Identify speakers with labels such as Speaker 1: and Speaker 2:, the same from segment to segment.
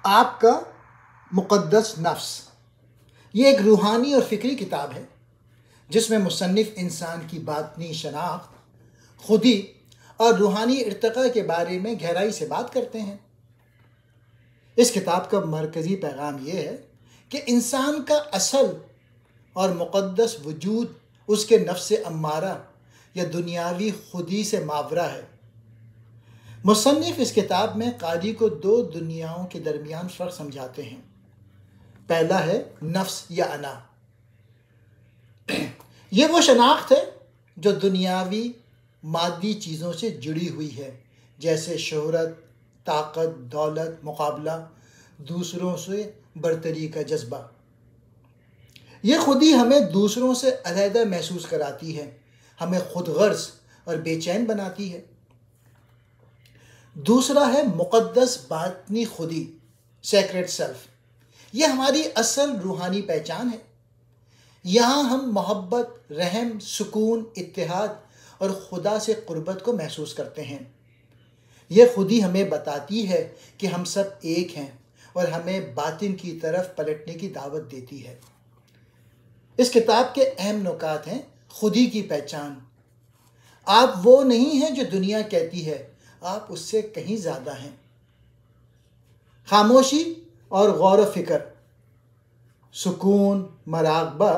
Speaker 1: آپ کا مقدس نفس، یہ ایک روحانی اور فکری کتاب ہے جس میں مصنف انسان کی باطنی شناخت، خودی اور روحانی ارتقاء کے بارے میں گہرائی سے بات کرتے ہیں۔ اس کتاب کا مرکزی پیغام یہ ہے کہ انسان کا اصل اور مقدس وجود اس کے نفس امارہ یا دنیاوی خودی سے ماورا ہے۔ مصنف اس کتاب میں قاری کو دو دنیاؤں کے درمیان فرق سمجھاتے ہیں۔ پہلا ہے نفس یا انا۔ یہ وہ شناخت ہے جو دنیاوی مادی چیزوں سے جڑی ہوئی ہے، جیسے شہرت، طاقت، دولت، مقابلہ، دوسروں سے برتری کا جذبہ۔ یہ خودی ہمیں دوسروں سے علیحدہ محسوس کراتی ہے، ہمیں خود غرض اور بے چین بناتی ہے۔ دوسرا ہے مقدس باطنی خودی، سیکرڈ سیلف۔ یہ ہماری اصل روحانی پہچان ہے۔ یہاں ہم محبت، رحم، سکون، اتحاد اور خدا سے قربت کو محسوس کرتے ہیں۔ یہ خودی ہمیں بتاتی ہے کہ ہم سب ایک ہیں اور ہمیں باطن کی طرف پلٹنے کی دعوت دیتی ہے۔ اس کتاب کے اہم نکات ہیں: خودی کی پہچان۔ آپ وہ نہیں ہیں جو دنیا کہتی ہے، آپ اس سے کہیں زیادہ ہیں۔ خاموشی اور غور و فکر، سکون، مراقبہ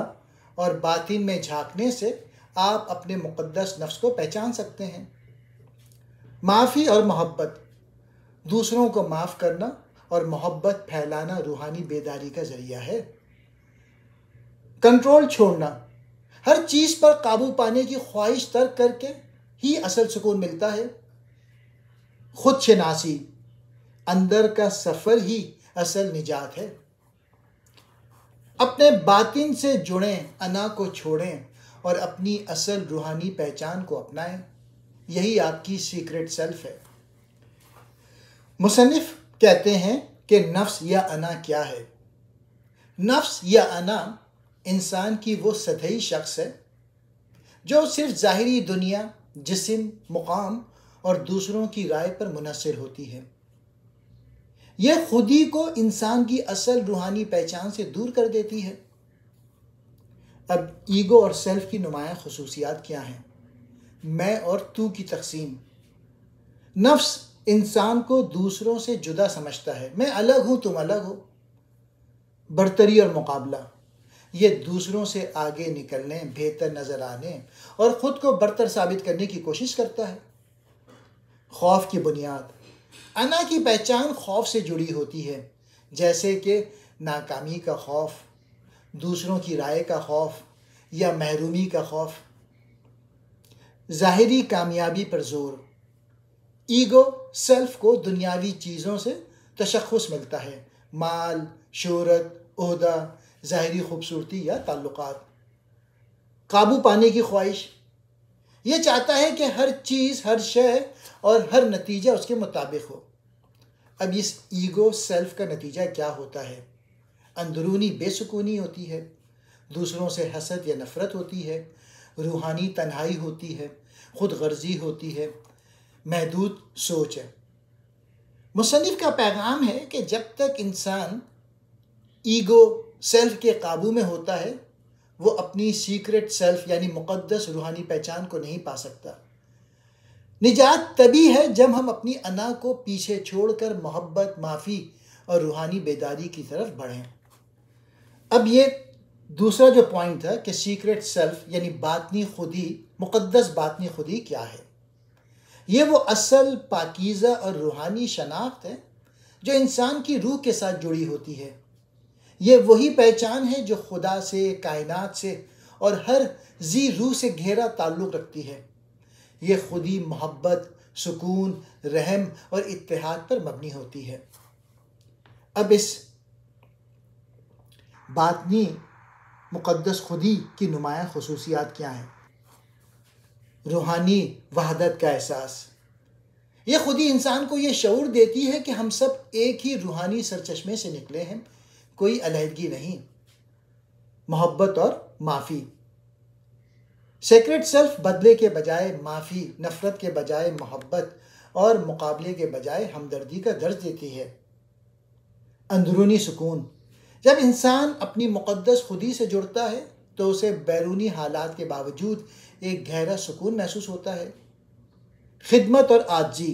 Speaker 1: اور باطن میں جھانکنے سے آپ اپنے مقدس نفس کو پہچان سکتے ہیں۔ معافی اور محبت، دوسروں کو معاف کرنا اور محبت پھیلانا روحانی بیداری کا ذریعہ ہے۔ کنٹرول چھوڑنا، ہر چیز پر قابو پانے کی خواہش ترک کر کے ہی اصل سکون ملتا ہے۔ خود شناسی، اندر کا سفر ہی اصل نجات ہے۔ اپنے باطن سے جڑیں، انا کو چھوڑیں اور اپنی اصل روحانی پہچان کو اپنائیں۔ یہی آپ کی سیکرٹ سیلف ہے۔ مصنف کہتے ہیں کہ نفس یا انا کیا ہے؟ نفس یا انا انسان کی وہ سطحی شخص ہے جو صرف ظاہری دنیا، جسم، مقام اور دوسروں کی رائے پر منحصر ہوتی ہے۔ یہ خودی کو انسان کی اصل روحانی پہچان سے دور کر دیتی ہے۔ اب ایگو اور سیلف کی نمایاں خصوصیات کیا ہیں؟ میں اور تو کی تقسیم۔ نفس انسان کو دوسروں سے جدا سمجھتا ہے، میں الگ ہوں، تم الگ ہو۔ برتری اور مقابلہ، یہ دوسروں سے آگے نکلنے، بہتر نظر آنے اور خود کو برتر ثابت کرنے کی کوشش کرتا ہے۔ خوف کی بنیاد، انا کی پہچان خوف سے جڑی ہوتی ہے، جیسے کہ ناکامی کا خوف، دوسروں کی رائے کا خوف یا محرومی کا خوف۔ ظاہری کامیابی پر زور، ایگو سیلف کو دنیاوی چیزوں سے تشخص ملتا ہے، مال، شہرت، عہدہ، ظاہری خوبصورتی یا تعلقات۔ قابو پانے کی خواہش، یہ چاہتا ہے کہ ہر چیز، ہر شے اور ہر نتیجہ اس کے مطابق ہو۔ اب اس ایگو سیلف کا نتیجہ کیا ہوتا ہے؟ اندرونی بے سکونی ہوتی ہے، دوسروں سے حسد یا نفرت ہوتی ہے، روحانی تنہائی ہوتی ہے، خود غرضی ہوتی ہے، محدود سوچ ہے۔ مصنف کا پیغام ہے کہ جب تک انسان ایگو سیلف کے قابو میں ہوتا ہے، وہ اپنی سیکرٹ سیلف یعنی مقدس روحانی پہچان کو نہیں پا سکتا۔ نجات تبھی ہے جب ہم اپنی انا کو پیچھے چھوڑ کر محبت، معافی اور روحانی بیداری کی طرف بڑھیں۔ اب یہ دوسرا جو پوائنٹ تھا کہ سیکرٹ سیلف یعنی باطنی خودی، مقدس باطنی خودی کیا ہے؟ یہ وہ اصل پاکیزہ اور روحانی شناخت ہے جو انسان کی روح کے ساتھ جڑی ہوتی ہے۔ یہ وہی پہچان ہے جو خدا سے، کائنات سے اور ہر ذی روح سے گہرا تعلق رکھتی ہے۔ یہ خودی محبت، سکون، رحم اور اتحاد پر مبنی ہوتی ہے۔ اب اس باطنی مقدس خودی کی نمایاں خصوصیات کیا ہیں؟ روحانی وحدت کا احساس، یہ خودی انسان کو یہ شعور دیتی ہے کہ ہم سب ایک ہی روحانی سرچشمے سے نکلے ہیں، کوئی علیحدگی نہیں۔ محبت اور معافی، سیکرٹ سیلف بدلے کے بجائے معافی، نفرت کے بجائے محبت اور مقابلے کے بجائے ہمدردی کا درس دیتی ہے۔ اندرونی سکون. جب انسان اپنی مقدس خودی سے جڑتا ہے تو اسے بیرونی حالات کے باوجود ایک گہرا سکون محسوس ہوتا ہے. خدمت اور عاجزی.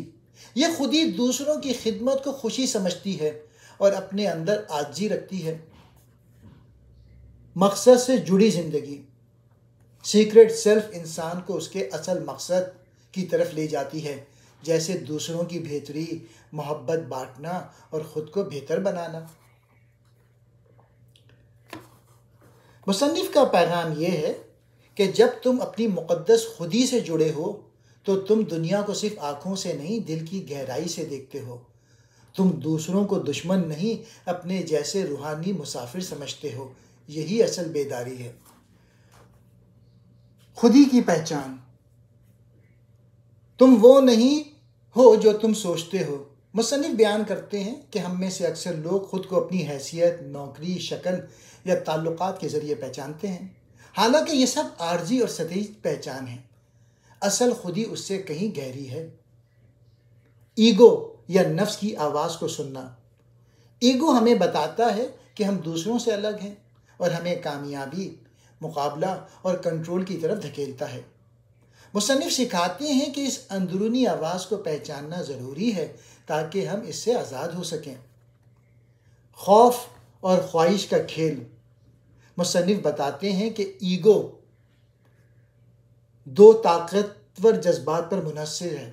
Speaker 1: یہ خودی دوسروں کی خدمت کو خوشی سمجھتی ہے اور اپنے اندر عاجزی رکھتی ہے. مقصد سے جڑی زندگی. سیکرٹ سیلف انسان کو اس کے اصل مقصد کی طرف لے جاتی ہے، جیسے دوسروں کی بہتری، محبت بانٹنا اور خود کو بہتر بنانا. مصنف کا پیغام یہ ہے کہ جب تم اپنی مقدس خودی سے جڑے ہو تو تم دنیا کو صرف آنکھوں سے نہیں، دل کی گہرائی سے دیکھتے ہو. تم دوسروں کو دشمن نہیں، اپنے جیسے روحانی مسافر سمجھتے ہو. یہی اصل بیداری ہے. خودی کی پہچان. تم وہ نہیں ہو جو تم سوچتے ہو. مصنف بیان کرتے ہیں کہ ہم میں سے اکثر لوگ خود کو اپنی حیثیت، نوکری، شکل یا تعلقات کے ذریعے پہچانتے ہیں، حالانکہ یہ سب عارضی اور سطحی پہچان ہے. اصل خودی اس سے کہیں گہری ہے. ایگو یا نفس کی آواز کو سننا. ایگو ہمیں بتاتا ہے کہ ہم دوسروں سے الگ ہیں اور ہمیں کامیابی، مقابلہ اور کنٹرول کی طرف دھکیلتا ہے. مصنف سکھاتے ہیں کہ اس اندرونی آواز کو پہچاننا ضروری ہے تاکہ ہم اس سے آزاد ہو سکیں. خوف اور خواہش کا کھیل. مصنف بتاتے ہیں کہ ایگو دو طاقتور جذبات پر منحصر ہے: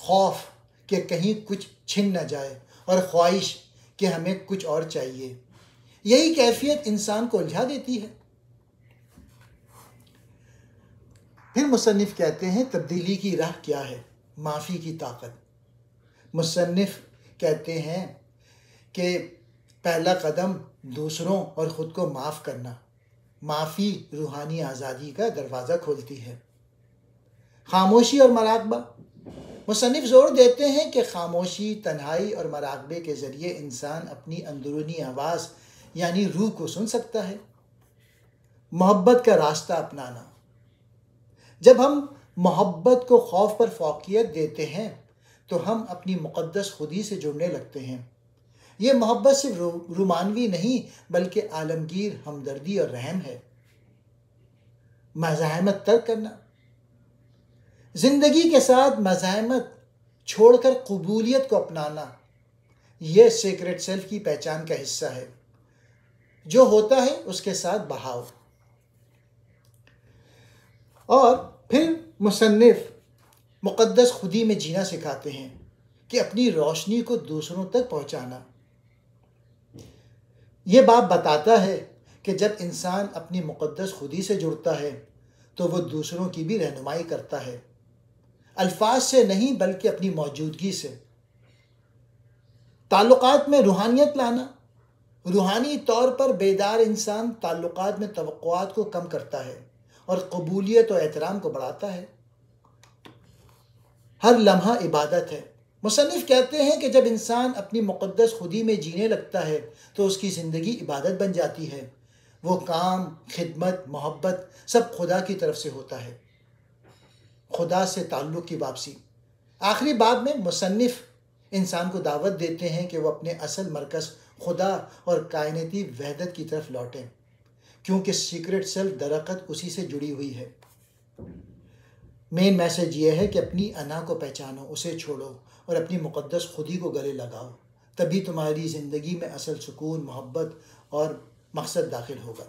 Speaker 1: خوف کہ کہیں کچھ چھن نہ جائے اور خواہش کہ ہمیں کچھ اور چاہیے. یہی کیفیت انسان کو الجھا دیتی ہے. پھر مصنف کہتے ہیں تبدیلی کی راہ کیا ہے؟ معافی کی طاقت. مصنف کہتے ہیں کہ پہلا قدم دوسروں اور خود کو معاف کرنا. معافی روحانی آزادی کا دروازہ کھولتی ہے. خاموشی اور مراقبہ. مصنف زور دیتے ہیں کہ خاموشی، تنہائی اور مراقبے کے ذریعے انسان اپنی اندرونی آواز یعنی روح کو سن سکتا ہے. محبت کا راستہ اپنانا. جب ہم محبت کو خوف پر فوقیت دیتے ہیں تو ہم اپنی مقدس خودی سے جڑنے لگتے ہیں. یہ محبت صرف رومانوی نہیں بلکہ عالمگیر ہمدردی اور رحم ہے. مزاحمت ترک کرنا. زندگی کے ساتھ مزاحمت چھوڑ کر قبولیت کو اپنانا، یہ سیکرٹ سیلف کی پہچان کا حصہ ہے. جو ہوتا ہے اس کے ساتھ بہاؤ. اور پھر مصنف مقدس خودی میں جینا سکھاتے ہیں کہ اپنی روشنی کو دوسروں تک پہنچانا. یہ بات بتاتا ہے کہ جب انسان اپنی مقدس خودی سے جڑتا ہے تو وہ دوسروں کی بھی رہنمائی کرتا ہے، الفاظ سے نہیں بلکہ اپنی موجودگی سے. تعلقات میں روحانیت لانا. روحانی طور پر بیدار انسان تعلقات میں توقعات کو کم کرتا ہے اور قبولیت و احترام کو بڑھاتا ہے. ہر لمحہ عبادت ہے. مصنف کہتے ہیں کہ جب انسان اپنی مقدس خودی میں جینے لگتا ہے تو اس کی زندگی عبادت بن جاتی ہے. وہ کام، خدمت، محبت سب خدا کی طرف سے ہوتا ہے. خدا سے تعلق کی واپسی. آخری باب میں مصنف انسان کو دعوت دیتے ہیں کہ وہ اپنے اصل مرکز خدا اور کائناتی وحدت کی طرف لوٹیں، کیونکہ سیکرٹ سیلف درحقیقت اسی سے جڑی ہوئی ہے. مین میسج یہ ہے کہ اپنی انا کو پہچانو، اسے چھوڑو اور اپنی مقدس خودی کو گلے لگاؤ. تبھی تمہاری زندگی میں اصل سکون، محبت اور مقصد داخل ہوگا.